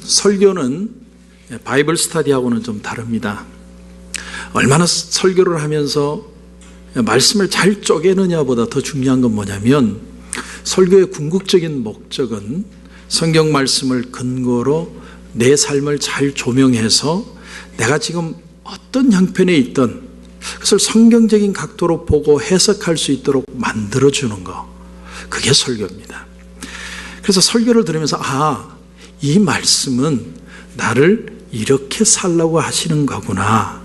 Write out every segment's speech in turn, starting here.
설교는 바이블 스터디하고는 좀 다릅니다. 얼마나 설교를 하면서 말씀을 잘 쪼개느냐보다 더 중요한 건 뭐냐면, 설교의 궁극적인 목적은 성경 말씀을 근거로 내 삶을 잘 조명해서 내가 지금 어떤 형편에 있든 그것을 성경적인 각도로 보고 해석할 수 있도록 만들어주는 거, 그게 설교입니다. 그래서 설교를 들으면서 이 말씀은 나를 이렇게 살라고 하시는 거구나,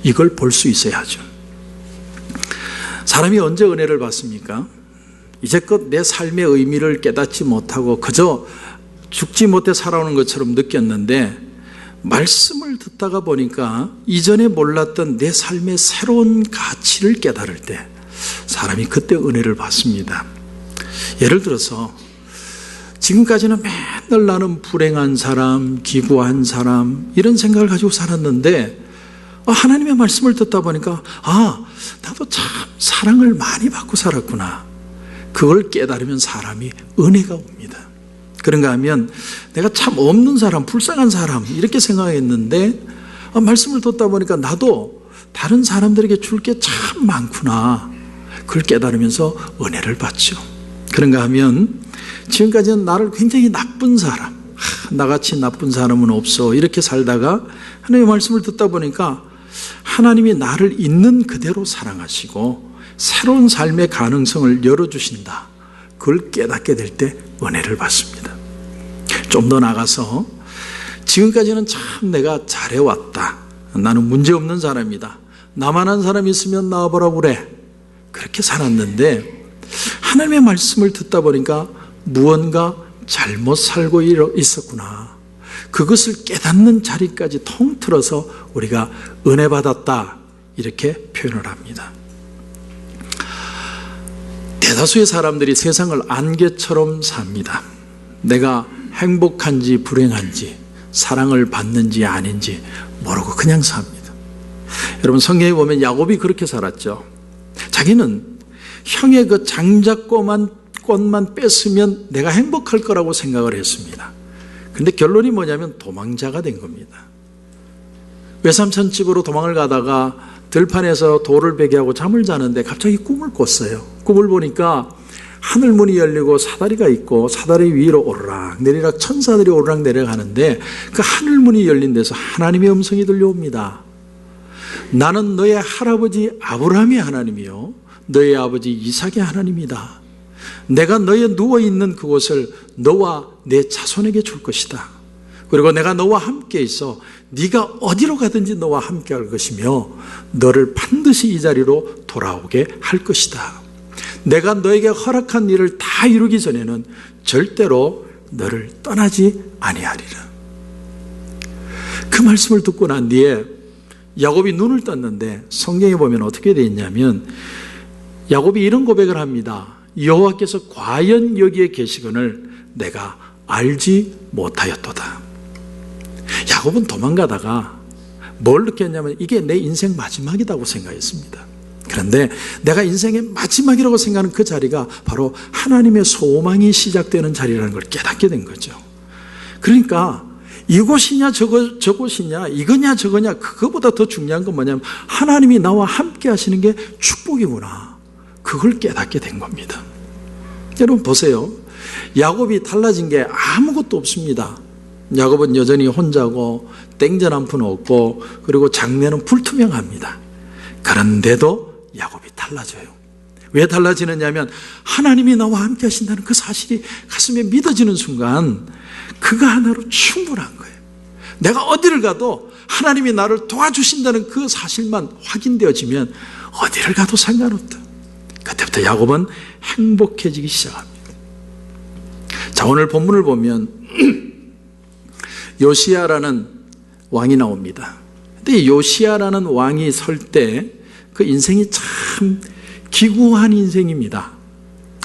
이걸 볼 수 있어야죠. 사람이 언제 은혜를 받습니까? 이제껏 내 삶의 의미를 깨닫지 못하고 그저 죽지 못해 살아오는 것처럼 느꼈는데, 말씀을 듣다가 보니까 이전에 몰랐던 내 삶의 새로운 가치를 깨달을 때 사람이 그때 은혜를 받습니다. 예를 들어서 지금까지는 맨날 나는 불행한 사람, 기구한 사람, 이런 생각을 가지고 살았는데, 하나님의 말씀을 듣다 보니까 나도 참 사랑을 많이 받고 살았구나, 그걸 깨달으면 사람이 은혜가 옵니다. 그런가 하면 내가 참 없는 사람, 불쌍한 사람 이렇게 생각했는데, 말씀을 듣다 보니까 나도 다른 사람들에게 줄 게 참 많구나, 그걸 깨달으면서 은혜를 받죠. 그런가 하면 지금까지는 나를 굉장히 나쁜 사람, 나같이 나쁜 사람은 없어, 이렇게 살다가 하나님의 말씀을 듣다 보니까 하나님이 나를 있는 그대로 사랑하시고 새로운 삶의 가능성을 열어주신다, 그걸 깨닫게 될 때 은혜를 받습니다. 좀 더 나가서 지금까지는 참 내가 잘해왔다, 나는 문제없는 사람이다, 나만한 사람이 있으면 나와보라고 그래, 그렇게 살았는데 하나님의 말씀을 듣다 보니까 무언가 잘못 살고 있었구나, 그것을 깨닫는 자리까지 통틀어서 우리가 은혜 받았다, 이렇게 표현을 합니다. 대다수의 사람들이 세상을 안개처럼 삽니다. 내가 행복한지 불행한지, 사랑을 받는지 아닌지 모르고 그냥 삽니다. 여러분, 성경에 보면 야곱이 그렇게 살았죠. 자기는 형의 그 장작꽃만 뺐으면 내가 행복할 거라고 생각을 했습니다. 근데 결론이 뭐냐면 도망자가 된 겁니다. 외삼촌 집으로 도망을 가다가 들판에서 돌을 베개하고 잠을 자는데 갑자기 꿈을 꿨어요. 꿈을 보니까 하늘문이 열리고 사다리가 있고 사다리 위로 오르락 내리락 천사들이 오르락 내려가는데, 그 하늘문이 열린 데서 하나님의 음성이 들려옵니다. 나는 너의 할아버지 아브라함의 하나님이요 너의 아버지 이삭의 하나님이다. 내가 너의 누워있는 그곳을 너와 내 자손에게 줄 것이다. 그리고 내가 너와 함께 있어 네가 어디로 가든지 너와 함께 할 것이며 너를 반드시 이 자리로 돌아오게 할 것이다. 내가 너에게 허락한 일을 다 이루기 전에는 절대로 너를 떠나지 아니하리라. 그 말씀을 듣고 난 뒤에 야곱이 눈을 떴는데, 성경에 보면 어떻게 되어 있냐면 야곱이 이런 고백을 합니다. 여호와께서 과연 여기에 계시거늘 내가 알지 못하였도다. 야곱은 도망가다가 뭘 느꼈냐면 이게 내 인생 마지막이라고 생각했습니다. 그런데 내가 인생의 마지막이라고 생각하는 그 자리가 바로 하나님의 소망이 시작되는 자리라는 걸 깨닫게 된 거죠. 그러니까 이곳이냐 저곳이냐 이거냐 저거냐, 그거보다 더 중요한 건 뭐냐면 하나님이 나와 함께 하시는 게 축복이구나, 그걸 깨닫게 된 겁니다. 여러분 보세요. 야곱이 달라진 게 아무것도 없습니다. 야곱은 여전히 혼자고 땡전 한 푼 없고, 그리고 장래는 불투명합니다. 그런데도 야곱이 달라져요. 왜 달라지느냐면 하나님이 나와 함께 하신다는 그 사실이 가슴에 믿어지는 순간 그거 하나로 충분한 거예요. 내가 어디를 가도 하나님이 나를 도와주신다는 그 사실만 확인되어지면 어디를 가도 상관없다. 그때부터 야곱은 행복해지기 시작합니다. 자, 오늘 본문을 보면 요시야라는 왕이 나옵니다. 근데 이 요시야라는 왕이 설 때 그 인생이 참 기구한 인생입니다.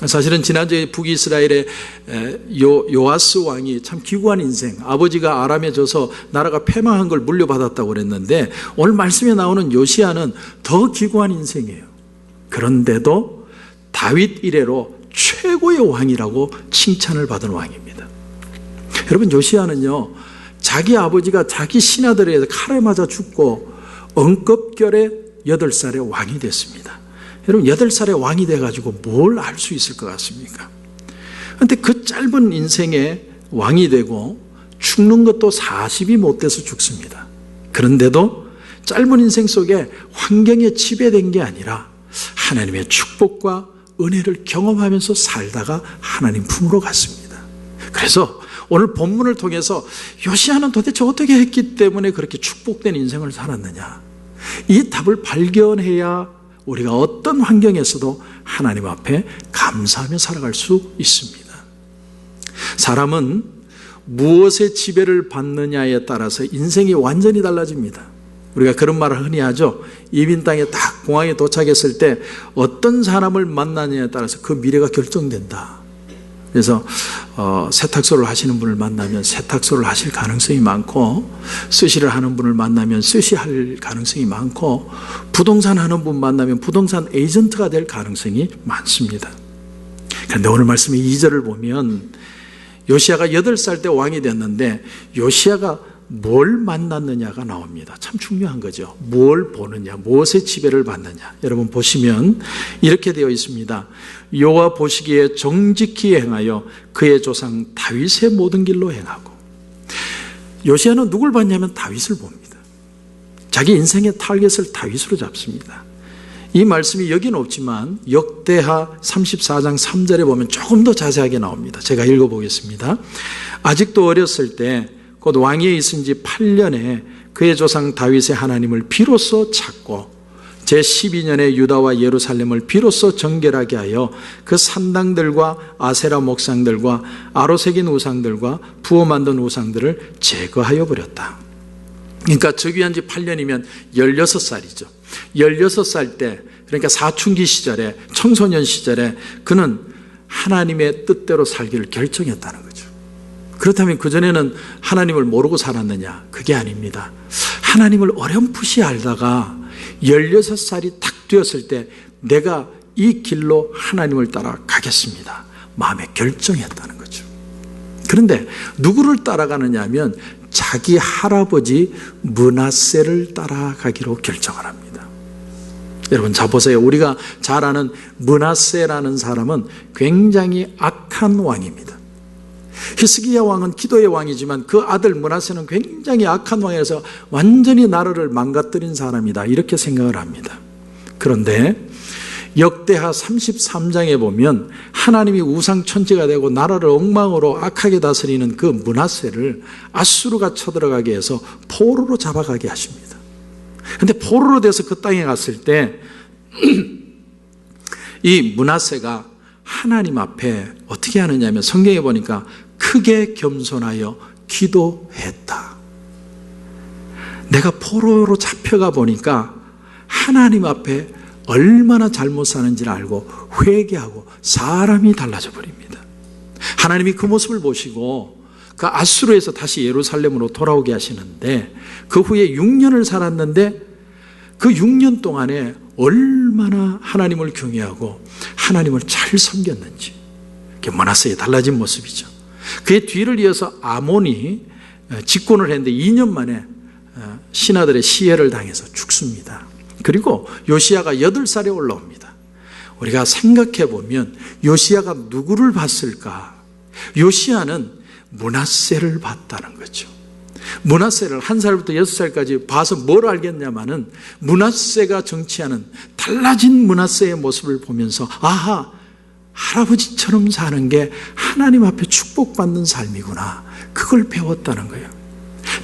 사실은 지난주에 북이스라엘의 요아스 왕이 참 기구한 인생, 아버지가 아람에 져서 나라가 패망한 걸 물려받았다고 그랬는데, 오늘 말씀에 나오는 요시야는 더 기구한 인생이에요. 그런데도 다윗 이래로 최고의 왕이라고 칭찬을 받은 왕입니다. 여러분, 요시야는요 자기 아버지가 자기 신하들에 의해서 칼에 맞아 죽고 엉겁결에 8살에 왕이 됐습니다. 여러분 8살에 왕이 돼가지고 뭘 알 수 있을 것 같습니까? 그런데 그 짧은 인생에 왕이 되고 죽는 것도 40이 못 돼서 죽습니다. 그런데도 짧은 인생 속에 환경에 지배된 게 아니라 하나님의 축복과 은혜를 경험하면서 살다가 하나님 품으로 갔습니다. 그래서 오늘 본문을 통해서 요시야는 도대체 어떻게 했기 때문에 그렇게 축복된 인생을 살았느냐, 이 답을 발견해야 우리가 어떤 환경에서도 하나님 앞에 감사하며 살아갈 수 있습니다. 사람은 무엇의 지배를 받느냐에 따라서 인생이 완전히 달라집니다. 우리가 그런 말을 흔히 하죠. 이민 땅에 딱 공항에 도착했을 때 어떤 사람을 만나느냐에 따라서 그 미래가 결정된다. 그래서 세탁소를 하시는 분을 만나면 세탁소를 하실 가능성이 많고, 스시를 하는 분을 만나면 스시 할 가능성이 많고, 부동산 하는 분 만나면 부동산 에이전트가 될 가능성이 많습니다. 그런데 오늘 말씀의 2절을 보면 요시야가 8살 때 왕이 됐는데 요시야가 뭘 만났느냐가 나옵니다. 참 중요한 거죠. 뭘 보느냐, 무엇의 지배를 받느냐. 여러분 보시면 이렇게 되어 있습니다. 여호와 보시기에 정직히 행하여 그의 조상 다윗의 모든 길로 행하고. 요시야는 누굴 봤냐면 다윗을 봅니다. 자기 인생의 타겟을 다윗으로 잡습니다. 이 말씀이 여기는 없지만 역대하 34장 3절에 보면 조금 더 자세하게 나옵니다. 제가 읽어보겠습니다. 아직도 어렸을 때 곧 왕위에 있은 지 8년에 그의 조상 다윗의 하나님을 비로소 찾고 제12년에 유다와 예루살렘을 비로소 정결하게 하여 그 산당들과 아세라 목상들과 아로새긴 우상들과 부어 만든 우상들을 제거하여 버렸다. 그러니까 즉위한 지 8년이면 16살이죠. 16살 때, 그러니까 사춘기 시절에, 청소년 시절에 그는 하나님의 뜻대로 살기를 결정했다는 거죠. 그렇다면 그전에는 하나님을 모르고 살았느냐? 그게 아닙니다. 하나님을 어렴풋이 알다가 16살이 딱 되었을 때 내가 이 길로 하나님을 따라 가겠습니다. 마음에 결정했다는 거죠. 그런데 누구를 따라가느냐 하면 자기 할아버지 므낫세를 따라가기로 결정을 합니다. 여러분 자 보세요. 우리가 잘 아는 므낫세라는 사람은 굉장히 악한 왕입니다. 히스기야 왕은 기도의 왕이지만 그 아들 므낫세는 굉장히 악한 왕이라서 완전히 나라를 망가뜨린 사람이다, 이렇게 생각을 합니다. 그런데 역대하 33장에 보면 하나님이 우상 천지가 되고 나라를 엉망으로 악하게 다스리는 그 므낫세를 아수르가 쳐들어가게 해서 포로로 잡아가게 하십니다. 그런데 포로로 돼서 그 땅에 갔을 때 이 므낫세가 하나님 앞에 어떻게 하느냐 하면 성경에 보니까 크게 겸손하여 기도했다. 내가 포로로 잡혀가 보니까 하나님 앞에 얼마나 잘못 사는지를 알고 회개하고 사람이 달라져 버립니다. 하나님이 그 모습을 보시고 그 아수르에서 다시 예루살렘으로 돌아오게 하시는데, 그 후에 6년을 살았는데 그 6년 동안에 얼마나 하나님을 경외하고 하나님을 잘 섬겼는지, 그게 므낫세의 달라진 모습이죠. 그의 뒤를 이어서 아몬이 집권을 했는데 2년 만에 신하들의 시해를 당해서 죽습니다. 그리고 요시야가 8살에 올라옵니다. 우리가 생각해 보면 요시야가 누구를 봤을까? 요시야는 므낫세를 봤다는 거죠. 므낫세를 1살부터 6살까지 봐서 뭘 알겠냐마는 므낫세가 정치하는 달라진 므낫세의 모습을 보면서 아하, 할아버지처럼 사는 게 하나님 앞에 축복받는 삶이구나, 그걸 배웠다는 거예요.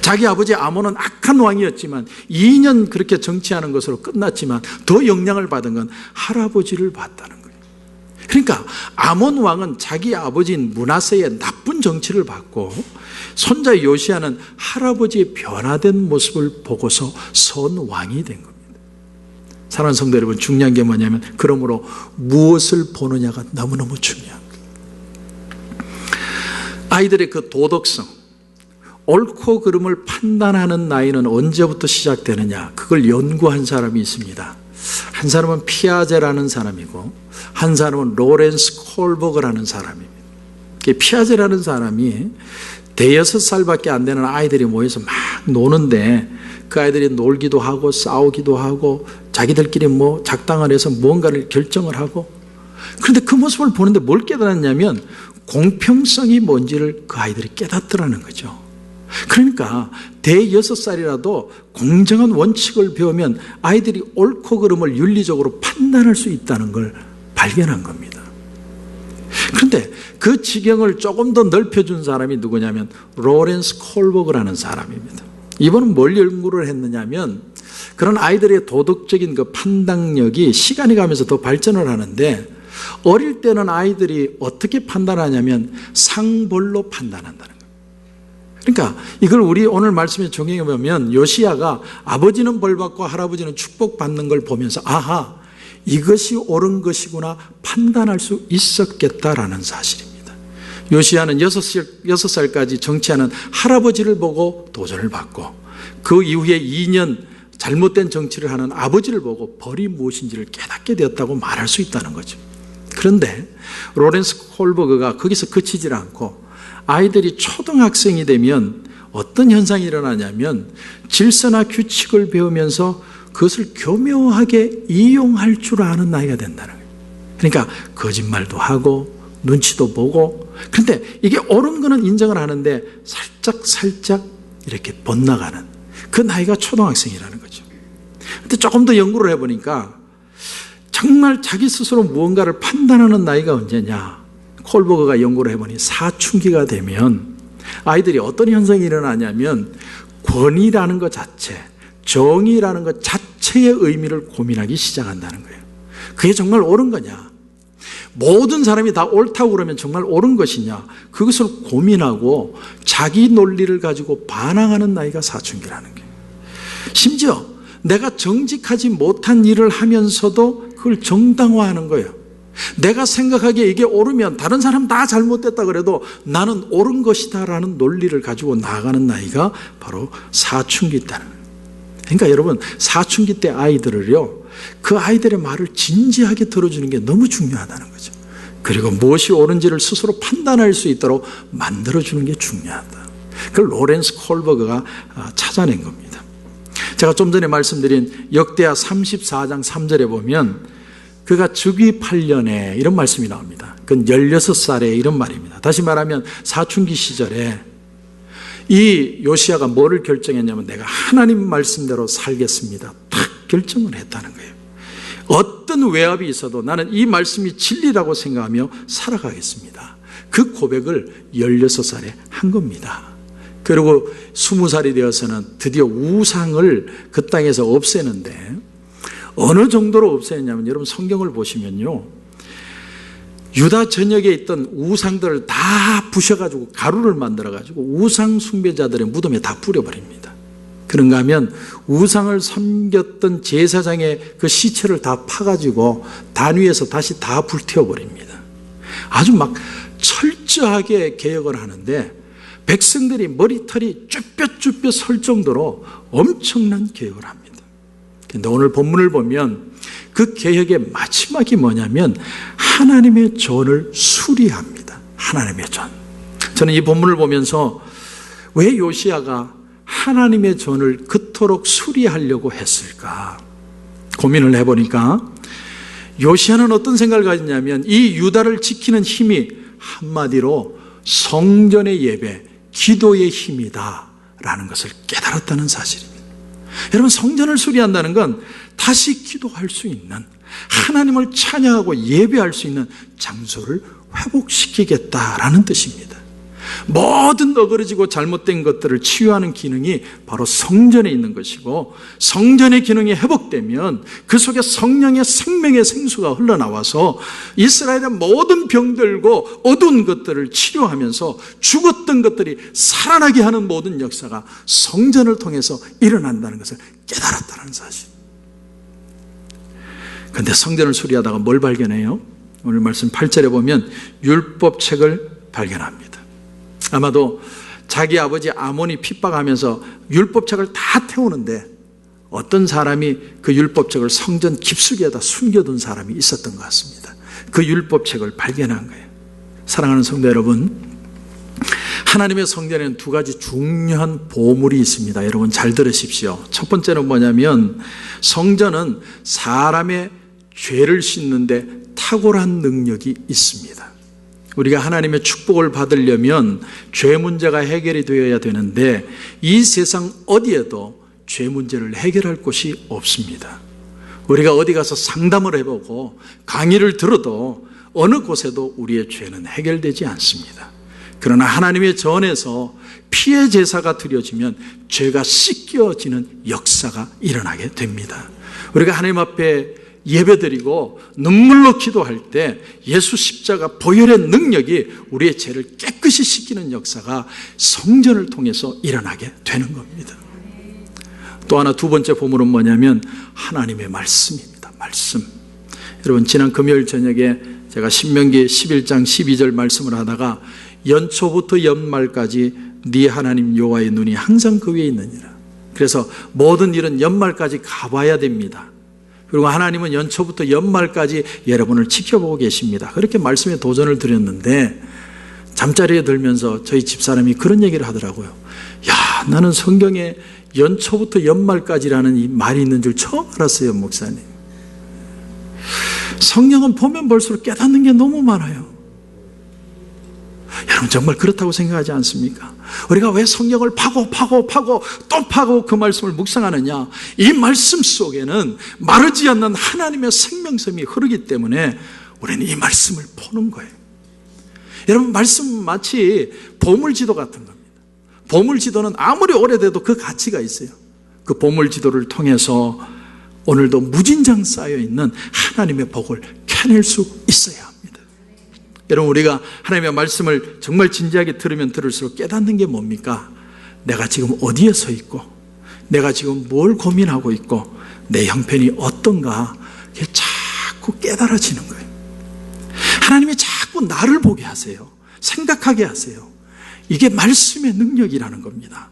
자기 아버지 아몬은 악한 왕이었지만 2년 그렇게 정치하는 것으로 끝났지만 더 영향을 받은 건 할아버지를 봤다는 거예요. 그러니까 아몬 왕은 자기 아버지인 므낫세의 나쁜 정치를 받고 손자 요시야는 할아버지의 변화된 모습을 보고서 선 왕이 된 겁니다. 사랑하는 성도 여러분, 중요한 게 뭐냐면 그러므로 무엇을 보느냐가 너무너무 중요합니다. 아이들의 그 도덕성, 옳고 그름을 판단하는 나이는 언제부터 시작되느냐, 그걸 연구한 사람이 있습니다. 한 사람은 피아제라는 사람이고 한 사람은 로렌스 콜버그라는 사람입니다. 피아제라는 사람이 대여섯 살밖에 안 되는 아이들이 모여서 막 노는데 그 아이들이 놀기도 하고 싸우기도 하고 자기들끼리 뭐 작당을 해서 무언가를 결정을 하고, 그런데 그 모습을 보는데 뭘 깨달았냐면 공평성이 뭔지를 그 아이들이 깨닫더라는 거죠. 그러니까 대여섯 살이라도 공정한 원칙을 배우면 아이들이 옳고 그름을 윤리적으로 판단할 수 있다는 걸 발견한 겁니다. 그런데 그 지경을 조금 더 넓혀준 사람이 누구냐면 로렌스 콜버그라는 사람입니다. 이분은 뭘 연구를 했느냐면 그런 아이들의 도덕적인 그 판단력이 시간이 가면서 더 발전을 하는데, 어릴 때는 아이들이 어떻게 판단하냐면 상벌로 판단한다는 거예요. 그러니까 이걸 우리 오늘 말씀에 적용해 보면 요시야가 아버지는 벌받고 할아버지는 축복받는 걸 보면서 아하, 이것이 옳은 것이구나 판단할 수 있었겠다라는 사실입니다. 요시야는 6살까지 정치하는 할아버지를 보고 도전을 받고, 그 이후에 2년 잘못된 정치를 하는 아버지를 보고 벌이 무엇인지를 깨닫게 되었다고 말할 수 있다는 거죠. 그런데 로렌스 콜버그가 거기서 그치질 않고 아이들이 초등학생이 되면 어떤 현상이 일어나냐면 질서나 규칙을 배우면서 그것을 교묘하게 이용할 줄 아는 나이가 된다는 거예요. 그러니까 거짓말도 하고 눈치도 보고, 그런데 이게 옳은 거는 인정을 하는데 살짝 이렇게 번나가는 그 나이가 초등학생이라는 거죠. 근데 조금 더 연구를 해보니까 정말 자기 스스로 무언가를 판단하는 나이가 언제냐, 콜버그가 연구를 해보니 사춘기가 되면 아이들이 어떤 현상이 일어나냐면 권위라는 것 자체, 정의라는 것 자체의 의미를 고민하기 시작한다는 거예요. 그게 정말 옳은 거냐, 모든 사람이 다 옳다고 그러면 정말 옳은 것이냐, 그것을 고민하고 자기 논리를 가지고 반항하는 나이가 사춘기라는 거예요. 심지어 내가 정직하지 못한 일을 하면서도 그걸 정당화하는 거예요. 내가 생각하기에 이게 옳으면 다른 사람 다 잘못됐다 그래도 나는 옳은 것이다 라는 논리를 가지고 나아가는 나이가 바로 사춘기 때는 거예요. 그러니까 여러분, 사춘기 때 아이들을요, 그 아이들의 말을 진지하게 들어주는 게 너무 중요하다는 거죠. 그리고 무엇이 옳은지를 스스로 판단할 수 있도록 만들어주는 게 중요하다. 그걸 로렌스 콜버그가 찾아낸 겁니다. 제가 좀 전에 말씀드린 역대하 34장 3절에 보면 그가 즉위 8년에 이런 말씀이 나옵니다. 그건 16살에 이런 말입니다. 다시 말하면 사춘기 시절에 이 요시야가 뭐를 결정했냐면 내가 하나님 말씀대로 살겠습니다. 딱 결정을 했다는 거예요. 어떤 외압이 있어도 나는 이 말씀이 진리라고 생각하며 살아가겠습니다. 그 고백을 16살에 한 겁니다. 그리고 20살이 되어서는 드디어 우상을 그 땅에서 없애는데, 어느 정도로 없애냐면 여러분 성경을 보시면요, 유다 전역에 있던 우상들을 다 부셔가지고 가루를 만들어가지고 우상 숭배자들의 무덤에 다 뿌려버립니다. 그런가 하면 우상을 섬겼던 제사장의 그 시체를 다 파가지고 단 위에서 다시 다 불태워버립니다. 아주 막 철저하게 개혁을 하는데 백성들이 머리털이 쭈뼛쭈뼛 설 정도로 엄청난 개혁을 합니다. 그런데 오늘 본문을 보면 그 개혁의 마지막이 뭐냐면 하나님의 전을 수리합니다. 하나님의 전. 저는 이 본문을 보면서 왜 요시야가 하나님의 전을 그토록 수리하려고 했을까 고민을 해보니까, 요시야는 어떤 생각을 가졌냐면 이 유다를 지키는 힘이 한마디로 성전의 예배, 기도의 힘이다 라는 것을 깨달았다는 사실입니다. 여러분, 성전을 수리한다는 건 다시 기도할 수 있는, 하나님을 찬양하고 예배할 수 있는 장소를 회복시키겠다라는 뜻입니다. 모든 어그러지고 잘못된 것들을 치유하는 기능이 바로 성전에 있는 것이고, 성전의 기능이 회복되면 그 속에 성령의 생명의 생수가 흘러나와서 이스라엘의 모든 병들고 어두운 것들을 치료하면서 죽었던 것들이 살아나게 하는 모든 역사가 성전을 통해서 일어난다는 것을 깨달았다는 사실. 그런데 성전을 수리하다가 뭘 발견해요? 오늘 말씀 8절에 보면 율법책을 발견합니다. 아마도 자기 아버지 아몬이 핍박하면서 율법책을 다 태우는데 어떤 사람이 그 율법책을 성전 깊숙이에다 숨겨둔 사람이 있었던 것 같습니다. 그 율법책을 발견한 거예요. 사랑하는 성도 여러분, 하나님의 성전에는 두 가지 중요한 보물이 있습니다. 여러분 잘 들으십시오. 첫 번째는 뭐냐면 성전은 사람의 죄를 씻는데 탁월한 능력이 있습니다. 우리가 하나님의 축복을 받으려면 죄 문제가 해결이 되어야 되는데 이 세상 어디에도 죄 문제를 해결할 곳이 없습니다. 우리가 어디 가서 상담을 해보고 강의를 들어도 어느 곳에도 우리의 죄는 해결되지 않습니다. 그러나 하나님의 전에서 피의 제사가 드려지면 죄가 씻겨지는 역사가 일어나게 됩니다. 우리가 하나님 앞에 예배드리고 눈물로 기도할 때 예수 십자가 보혈의 능력이 우리의 죄를 깨끗이 씻기는 역사가 성전을 통해서 일어나게 되는 겁니다. 또 하나 두 번째 보물은 뭐냐면 하나님의 말씀입니다. 말씀. 여러분 지난 금요일 저녁에 제가 신명기 11장 12절 말씀을 하다가 연초부터 연말까지 네 하나님 여호와의 눈이 항상 그 위에 있느니라. 그래서 모든 일은 연말까지 가봐야 됩니다. 그리고 하나님은 연초부터 연말까지 여러분을 지켜보고 계십니다. 그렇게 말씀에 도전을 드렸는데 잠자리에 들면서 저희 집사람이 그런 얘기를 하더라고요. 야, 나는 성경에 연초부터 연말까지라는 이 말이 있는 줄 처음 알았어요, 목사님. 성경은 보면 볼수록 깨닫는 게 너무 많아요. 여러분 정말 그렇다고 생각하지 않습니까? 우리가 왜 성경을 파고 또 파고 그 말씀을 묵상하느냐? 이 말씀 속에는 마르지 않는 하나님의 생명샘이 흐르기 때문에 우리는 이 말씀을 보는 거예요. 여러분 말씀 마치 보물지도 같은 겁니다. 보물지도는 아무리 오래돼도 그 가치가 있어요. 그 보물지도를 통해서 오늘도 무진장 쌓여있는 하나님의 복을 캐낼 수 있어야 합니다. 여러분 우리가 하나님의 말씀을 정말 진지하게 들으면 들을수록 깨닫는 게 뭡니까? 내가 지금 어디에 서 있고 내가 지금 뭘 고민하고 있고 내 형편이 어떤가 그게 자꾸 깨달아지는 거예요. 하나님이 자꾸 나를 보게 하세요. 생각하게 하세요. 이게 말씀의 능력이라는 겁니다.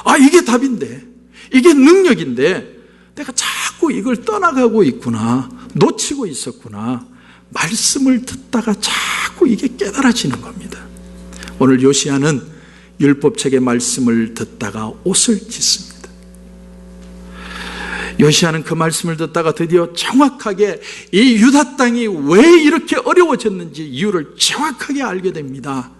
아, 이게 답인데, 이게 능력인데 내가 자꾸 이걸 떠나가고 있구나, 놓치고 있었구나. 말씀을 듣다가 자꾸 이게 깨달아지는 겁니다. 오늘 요시야는 율법책의 말씀을 듣다가 옷을 찢습니다. 요시야는 그 말씀을 듣다가 드디어 정확하게 이 유다 땅이 왜 이렇게 어려워졌는지 이유를 정확하게 알게 됩니다.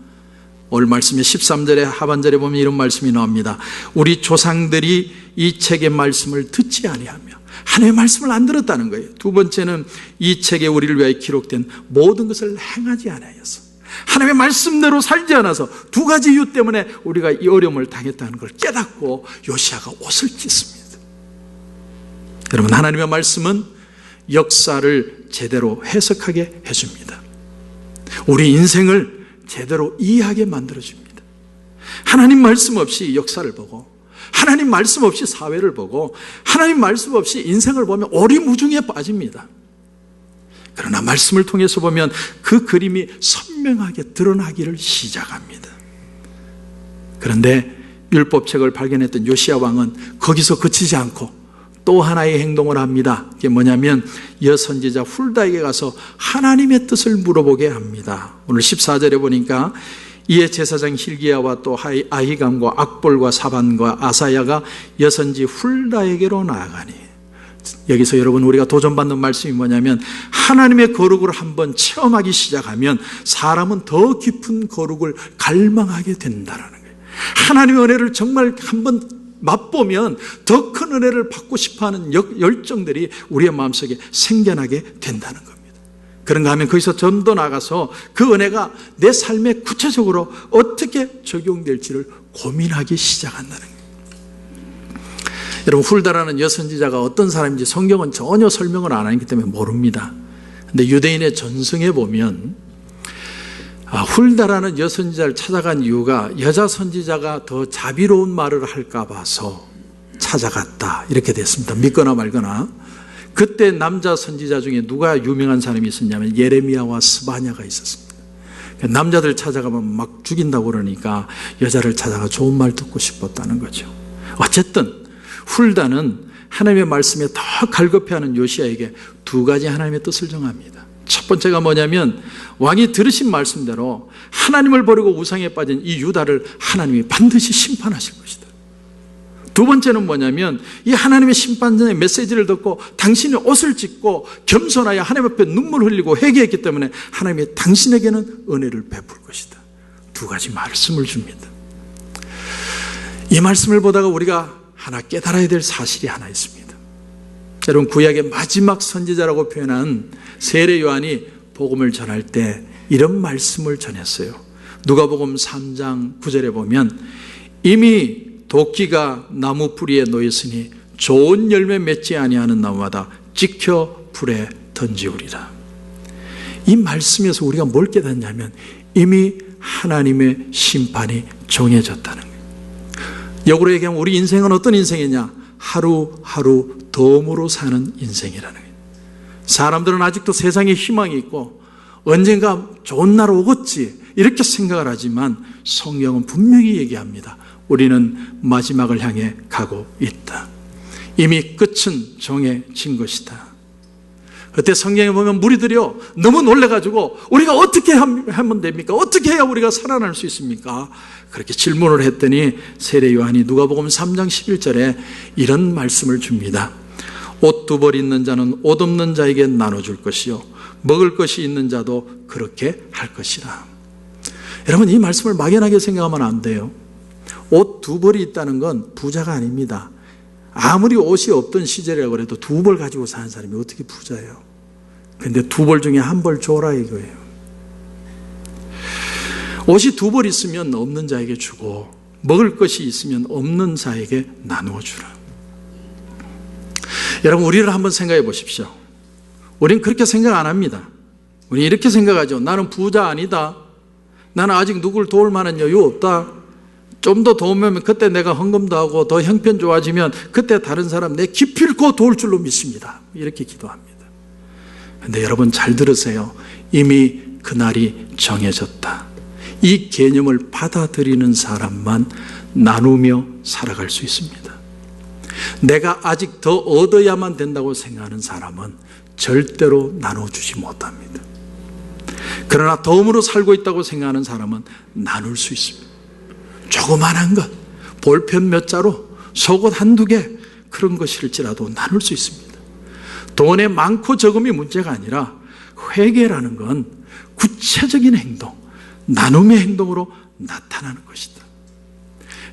오늘 말씀의 13절의 하반절에 보면 이런 말씀이 나옵니다. 우리 조상들이 이 책의 말씀을 듣지 아니하며, 하나님의 말씀을 안 들었다는 거예요. 두 번째는 이 책에 우리를 위하여 기록된 모든 것을 행하지 않아서, 하나님의 말씀대로 살지 않아서 두 가지 이유 때문에 우리가 이 어려움을 당했다는 걸 깨닫고 요시야가 옷을 찢습니다. 여러분 하나님의 말씀은 역사를 제대로 해석하게 해줍니다. 우리 인생을 제대로 이해하게 만들어줍니다. 하나님 말씀 없이 역사를 보고, 하나님 말씀 없이 사회를 보고, 하나님 말씀 없이 인생을 보면 오리무중에 빠집니다. 그러나 말씀을 통해서 보면 그 그림이 선명하게 드러나기를 시작합니다. 그런데 율법책을 발견했던 요시야 왕은 거기서 그치지 않고 또 하나의 행동을 합니다. 그게 뭐냐면 여선지자 훌다에게 가서 하나님의 뜻을 물어보게 합니다. 오늘 14절에 보니까 이에 제사장 hil기야와 또 아히감과 악볼과 사반과 아사야가 여선지 훌다에게로 나아가니, 여기서 여러분 우리가 도전받는 말씀이 뭐냐면 하나님의 거룩을 한번 체험하기 시작하면 사람은 더 깊은 거룩을 갈망하게 된다는 거예요. 하나님의 은혜를 정말 한번 맛보면 더 큰 은혜를 받고 싶어하는 열정들이 우리의 마음속에 생겨나게 된다는 겁니다. 그런가 하면 거기서 좀 더 나가서 그 은혜가 내 삶에 구체적으로 어떻게 적용될지를 고민하기 시작한다는 거예요. 여러분 훌다라는 여선지자가 어떤 사람인지 성경은 전혀 설명을 안 하기 때문에 모릅니다. 그런데 유대인의 전승에 보면 훌다라는 여선지자를 찾아간 이유가 여자 선지자가 더 자비로운 말을 할까 봐서 찾아갔다, 이렇게 됐습니다. 믿거나 말거나. 그때 남자 선지자 중에 누가 유명한 사람이 있었냐면 예레미야와 스바냐가 있었습니다. 남자들 찾아가면 막 죽인다고 그러니까 여자를 찾아가 좋은 말 듣고 싶었다는 거죠. 어쨌든 훌다는 하나님의 말씀에 더 갈급해하는 요시야에게 두 가지 하나님의 뜻을 정합니다. 첫 번째가 뭐냐면 왕이 들으신 말씀대로 하나님을 버리고 우상에 빠진 이 유다를 하나님이 반드시 심판하실 것이다. 두 번째는 뭐냐면 이 하나님의 심판전의 메시지를 듣고 당신이 옷을 찢고 겸손하여 하나님 앞에 눈물 흘리고 회개했기 때문에 하나님이 당신에게는 은혜를 베풀 것이다. 두 가지 말씀을 줍니다. 이 말씀을 보다가 우리가 하나 깨달아야 될 사실이 하나 있습니다. 여러분, 구약의 마지막 선지자라고 표현한 세례 요한이 복음을 전할 때 이런 말씀을 전했어요. 누가복음 3장 9절에 보면 이미 도끼가 나무 뿌리에 놓였으니 좋은 열매 맺지 아니하는 나무마다 찍혀 불에 던지우리라. 이 말씀에서 우리가 뭘 깨닫냐면 이미 하나님의 심판이 정해졌다는 거예요. 역으로 얘기하면 우리 인생은 어떤 인생이냐? 하루하루 덤으로 사는 인생이라는 거예요. 사람들은 아직도 세상에 희망이 있고 언젠가 좋은 날 오겠지 이렇게 생각을 하지만 성경은 분명히 얘기합니다. 우리는 마지막을 향해 가고 있다. 이미 끝은 정해진 것이다. 그때 성경에 보면 무리들이요 너무 놀래가지고 우리가 어떻게 하면 됩니까? 어떻게 해야 우리가 살아날 수 있습니까? 그렇게 질문을 했더니 세례 요한이 누가복음 3장 11절에 이런 말씀을 줍니다. 옷 두 벌 있는 자는 옷 없는 자에게 나눠줄 것이요 먹을 것이 있는 자도 그렇게 할 것이라. 여러분, 이 말씀을 막연하게 생각하면 안 돼요. 옷 두 벌이 있다는 건 부자가 아닙니다. 아무리 옷이 없던 시절이라고 해도 두 벌 가지고 사는 사람이 어떻게 부자예요? 근데 두 벌 중에 한 벌 줘라 이거예요. 옷이 두 벌 있으면 없는 자에게 주고 먹을 것이 있으면 없는 자에게 나누어 주라. 여러분, 우리를 한번 생각해 보십시오. 우리는 그렇게 생각 안 합니다. 우리는 이렇게 생각하죠. 나는 부자 아니다. 나는 아직 누구를 도울 만한 여유 없다. 좀 더 도우면 그때 내가 헌금도 하고 더 형편 좋아지면 그때 다른 사람 내 기필코 도울 줄로 믿습니다. 이렇게 기도합니다. 그런데 여러분 잘 들으세요. 이미 그날이 정해졌다. 이 개념을 받아들이는 사람만 나누며 살아갈 수 있습니다. 내가 아직 더 얻어야만 된다고 생각하는 사람은 절대로 나눠주지 못합니다. 그러나 덤으로 살고 있다고 생각하는 사람은 나눌 수 있습니다. 조그만한 것, 볼펜 몇 자루, 속옷 한두 개 그런 것일지라도 나눌 수 있습니다. 돈의 많고 적음이 문제가 아니라 회개라는 건 구체적인 행동, 나눔의 행동으로 나타나는 것이다.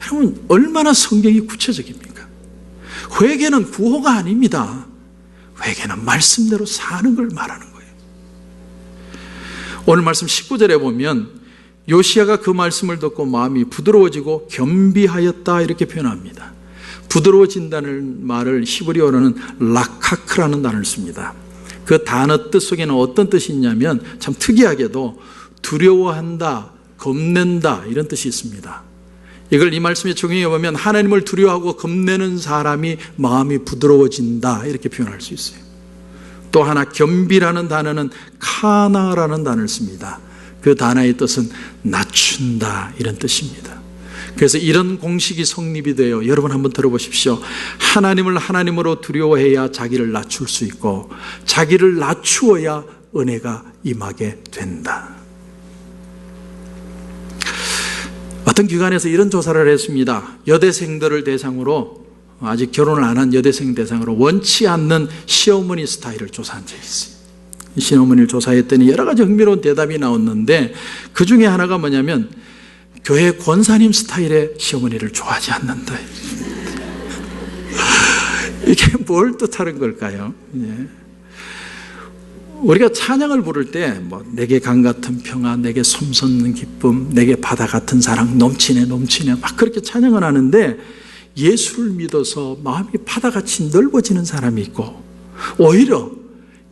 여러분, 얼마나 성경이 구체적입니까? 회개는 구호가 아닙니다. 회개는 말씀대로 사는 걸 말하는 거예요. 오늘 말씀 19절에 보면 요시야가 그 말씀을 듣고 마음이 부드러워지고 겸비하였다 이렇게 표현합니다. 부드러워진다는 말을 히브리어로는 라카크라는 단어를 씁니다. 그 단어 뜻 속에는 어떤 뜻이 있냐면 참 특이하게도 두려워한다, 겁낸다 이런 뜻이 있습니다. 이걸 이 말씀에 적용해 보면 하나님을 두려워하고 겁내는 사람이 마음이 부드러워진다 이렇게 표현할 수 있어요. 또 하나 겸비라는 단어는 카나라는 단어를 씁니다. 그 단어의 뜻은 낮춘다 이런 뜻입니다. 그래서 이런 공식이 성립이 돼요. 여러분 한번 들어보십시오. 하나님을 하나님으로 두려워해야 자기를 낮출 수 있고 자기를 낮추어야 은혜가 임하게 된다. 어떤 기관에서 이런 조사를 했습니다. 여대생들을 대상으로, 아직 결혼을 안 한 여대생 대상으로 원치 않는 시어머니 스타일을 조사한 적이 있어요. 시어머니를 조사했더니 여러 가지 흥미로운 대답이 나왔는데 그 중에 하나가 뭐냐면 교회 권사님 스타일의 시어머니를 좋아하지 않는다. 이게 뭘 뜻하는 걸까요? 예. 우리가 찬양을 부를 때 내게 강 같은 평화, 내게 솜솟는 기쁨, 내게 바다 같은 사랑 넘치네 넘치네 막 그렇게 찬양을 하는데 예수를 믿어서 마음이 바다같이 넓어지는 사람이 있고 오히려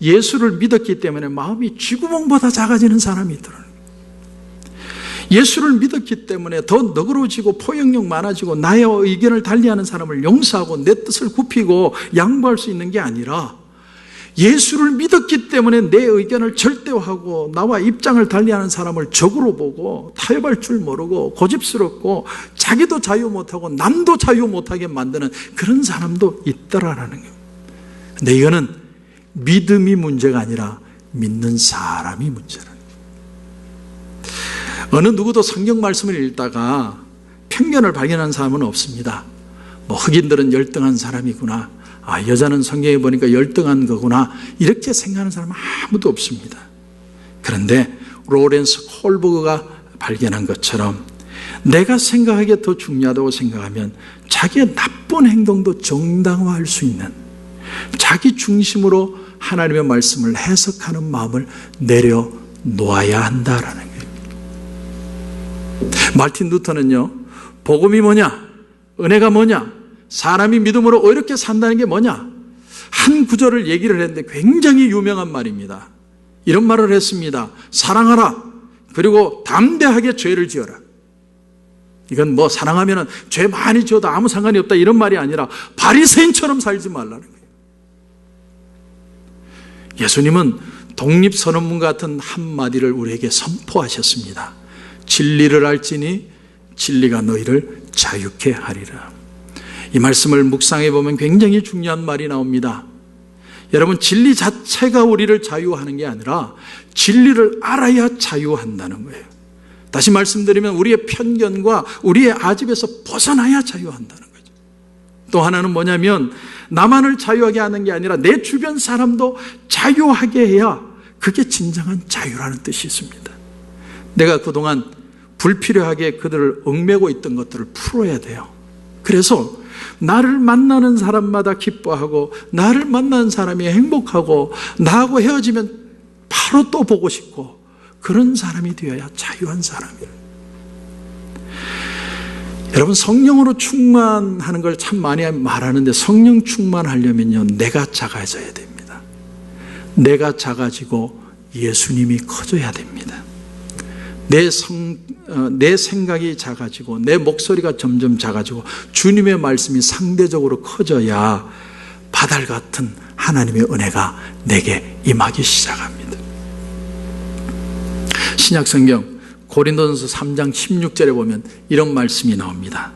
예수를 믿었기 때문에 마음이 쥐구멍보다 작아지는 사람이 있더라고요. 예수를 믿었기 때문에 더 너그러워지고 포용력 많아지고 나의 의견을 달리하는 사람을 용서하고 내 뜻을 굽히고 양보할 수 있는 게 아니라 예수를 믿었기 때문에 내 의견을 절대화하고 나와 입장을 달리하는 사람을 적으로 보고 타협할 줄 모르고 고집스럽고 자기도 자유 못하고 남도 자유 못하게 만드는 그런 사람도 있더라라는 거예요. 근데 이거는 믿음이 문제가 아니라 믿는 사람이 문제라는 거예요. 어느 누구도 성경 말씀을 읽다가 편견을 발견한 사람은 없습니다. 뭐 흑인들은 열등한 사람이구나, 여자는 성경에 보니까 열등한 거구나, 이렇게 생각하는 사람은 아무도 없습니다. 그런데 로렌스 콜버그가 발견한 것처럼 내가 생각하기에 더 중요하다고 생각하면 자기의 나쁜 행동도 정당화할 수 있는, 자기 중심으로 하나님의 말씀을 해석하는 마음을 내려놓아야 한다라는 거예요. 마틴 루터는요, 복음이 뭐냐, 은혜가 뭐냐, 사람이 믿음으로 어렵게 산다는 게 뭐냐, 한 구절을 얘기를 했는데 굉장히 유명한 말입니다. 이런 말을 했습니다. 사랑하라, 그리고 담대하게 죄를 지어라. 이건 뭐 사랑하면 죄 많이 지어도 아무 상관이 없다, 이런 말이 아니라 바리새인처럼 살지 말라는 거예요. 예수님은 독립선언문 같은 한마디를 우리에게 선포하셨습니다. 진리를 알지니 진리가 너희를 자유케 하리라. 이 말씀을 묵상해 보면 굉장히 중요한 말이 나옵니다. 여러분, 진리 자체가 우리를 자유하는 게 아니라 진리를 알아야 자유한다는 거예요. 다시 말씀드리면 우리의 편견과 우리의 아집에서 벗어나야 자유한다는 거죠. 또 하나는 뭐냐면 나만을 자유하게 하는 게 아니라 내 주변 사람도 자유하게 해야 그게 진정한 자유라는 뜻이 있습니다. 내가 그동안 불필요하게 그들을 얽매고 있던 것들을 풀어야 돼요. 그래서 나를 만나는 사람마다 기뻐하고 나를 만나는 사람이 행복하고 나하고 헤어지면 바로 또 보고 싶고 그런 사람이 되어야 자유한 사람이에요. 여러분, 성령으로 충만하는 걸 참 많이 말하는데 성령 충만하려면요, 내가 작아져야 됩니다. 내가 작아지고 예수님이 커져야 됩니다. 내 생각이 작아지고 내 목소리가 점점 작아지고 주님의 말씀이 상대적으로 커져야 바달 같은 하나님의 은혜가 내게 임하기 시작합니다. 신약성경 고린도전서 3장 16절에 보면 이런 말씀이 나옵니다.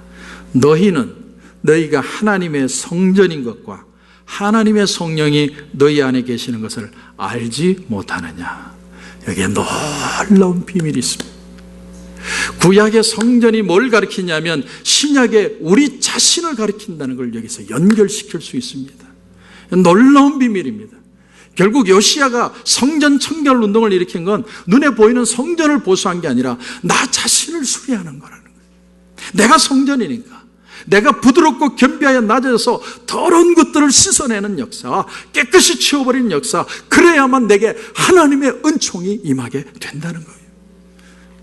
너희가 하나님의 성전인 것과 하나님의 성령이 너희 안에 계시는 것을 알지 못하느냐. 여기에 놀라운 비밀이 있습니다. 구약의 성전이 뭘 가리키냐면 신약의 우리 자신을 가리킨다는 걸 여기서 연결시킬 수 있습니다. 놀라운 비밀입니다. 결국 요시야가 성전 청결 운동을 일으킨 건 눈에 보이는 성전을 보수한 게 아니라 나 자신을 수리하는 거라는 거예요. 내가 성전이니까 내가 부드럽고 겸비하여 낮아져서 더러운 것들을 씻어내는 역사, 깨끗이 치워버리는 역사, 그래야만 내게 하나님의 은총이 임하게 된다는 거예요.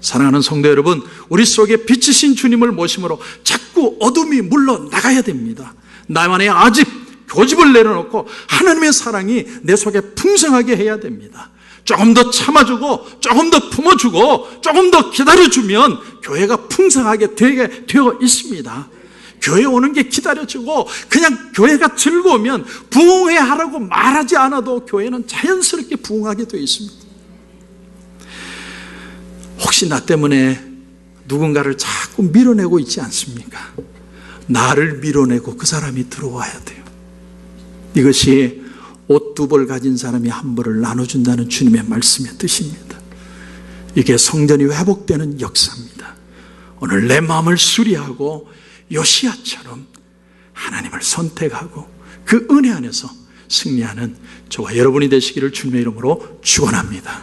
사랑하는 성도 여러분, 우리 속에 빛이신 주님을 모심으로 자꾸 어둠이 물러나가야 됩니다. 나만의 아집, 교집을 내려놓고 하나님의 사랑이 내 속에 풍성하게 해야 됩니다. 조금 더 참아주고 조금 더 품어주고 조금 더 기다려주면 교회가 풍성하게 되게 되어 있습니다. 교회 오는 게 기다려지고 그냥 교회가 즐거우면 부흥회하라고 말하지 않아도 교회는 자연스럽게 부흥하게 되어 있습니다. 혹시 나 때문에 누군가를 자꾸 밀어내고 있지 않습니까? 나를 밀어내고 그 사람이 들어와야 돼요. 이것이 옷 2벌 가진 사람이 1벌을 나눠준다는 주님의 말씀의 뜻입니다. 이게 성전이 회복되는 역사입니다. 오늘 내 마음을 수리하고 요시야처럼 하나님을 선택하고 그 은혜 안에서 승리하는 저와 여러분이 되시기를 주님의 이름으로 축원합니다.